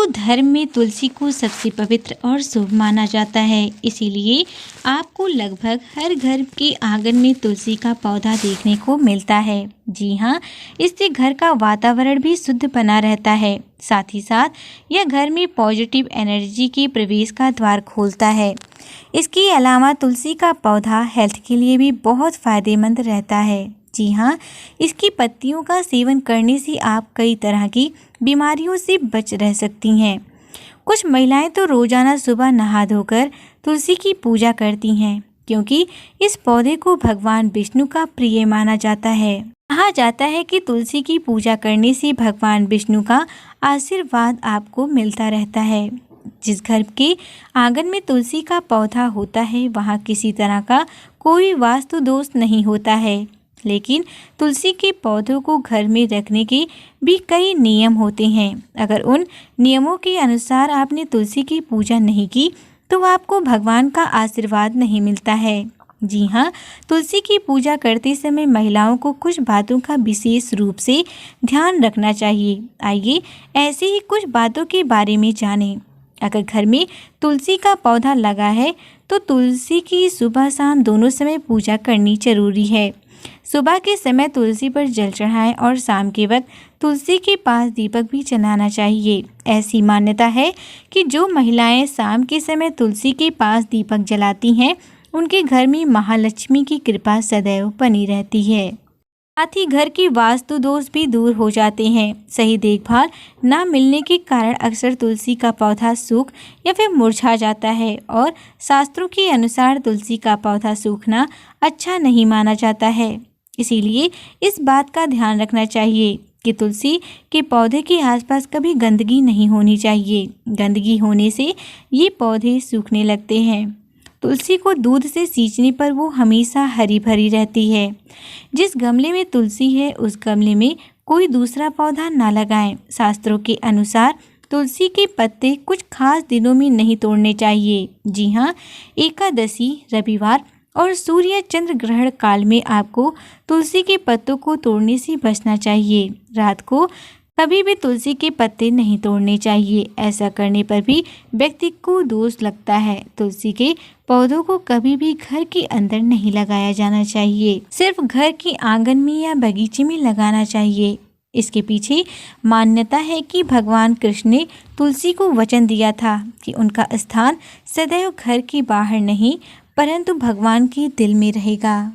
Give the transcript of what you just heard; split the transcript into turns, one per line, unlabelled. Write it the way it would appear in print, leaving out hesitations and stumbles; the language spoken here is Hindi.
धर्म में तुलसी को सबसे पवित्र और शुभ माना जाता है। इसीलिए आपको लगभग हर घर के आंगन में तुलसी का पौधा देखने को मिलता है। जी हाँ, इससे घर का वातावरण भी शुद्ध बना रहता है। साथ ही साथ यह घर में पॉजिटिव एनर्जी के प्रवेश का द्वार खोलता है। इसके अलावा तुलसी का पौधा हेल्थ के लिए भी बहुत फायदेमंद रहता है। जी हाँ, इसकी पत्तियों का सेवन करने से आप कई तरह की बीमारियों से बच रह सकती हैं। कुछ महिलाएं तो रोजाना सुबह नहा धोकर तुलसी की पूजा करती हैं, क्योंकि इस पौधे को भगवान विष्णु का प्रिय माना जाता है। कहा जाता है कि तुलसी की पूजा करने से भगवान विष्णु का आशीर्वाद आपको मिलता रहता है। जिस घर के आंगन में तुलसी का पौधा होता है, वहाँ किसी तरह का कोई वास्तु दोष नहीं होता है। लेकिन तुलसी के पौधों को घर में रखने के भी कई नियम होते हैं। अगर उन नियमों के अनुसार आपने तुलसी की पूजा नहीं की तो आपको भगवान का आशीर्वाद नहीं मिलता है। जी हाँ, तुलसी की पूजा करते समय महिलाओं को कुछ बातों का विशेष रूप से ध्यान रखना चाहिए। आइए ऐसे ही कुछ बातों के बारे में जानें। अगर घर में तुलसी का पौधा लगा है तो तुलसी की सुबह शाम दोनों समय पूजा करनी जरूरी है। सुबह के समय तुलसी पर जल चढ़ाएं और शाम के वक्त तुलसी के पास दीपक भी जलाना चाहिए। ऐसी मान्यता है कि जो महिलाएं शाम के समय तुलसी के पास दीपक जलाती हैं, उनके घर में महालक्ष्मी की कृपा सदैव बनी रहती है। साथ ही घर की वास्तु दोष भी दूर हो जाते हैं। सही देखभाल न मिलने के कारण अक्सर तुलसी का पौधा सूख या फिर मुरझा जाता है और शास्त्रों के अनुसार तुलसी का पौधा सूखना अच्छा नहीं माना जाता है। इसीलिए इस बात का ध्यान रखना चाहिए कि तुलसी के पौधे के आसपास कभी गंदगी नहीं होनी चाहिए। गंदगी होने से ये पौधे सूखने लगते हैं। तुलसी को दूध से सींचने पर वो हमेशा हरी भरी रहती है। जिस गमले में तुलसी है उस गमले में कोई दूसरा पौधा ना लगाएं। शास्त्रों के अनुसार तुलसी के पत्ते कुछ खास दिनों में नहीं तोड़ने चाहिए। जी हाँ, एकादशी, रविवार और सूर्य चंद्र ग्रहण काल में आपको तुलसी के पत्तों को तोड़ने से बचना चाहिए। रात को कभी भी तुलसी के पत्ते नहीं तोड़ने चाहिए। ऐसा करने पर भी व्यक्ति को दोष लगता है। तुलसी के पौधों को कभी भी घर के अंदर नहीं लगाया जाना चाहिए। सिर्फ घर के आंगन में या बगीचे में लगाना चाहिए। इसके पीछे मान्यता है कि भगवान कृष्ण ने तुलसी को वचन दिया था कि उनका स्थान सदैव घर के बाहर नहीं परंतु भगवान के दिल में रहेगा।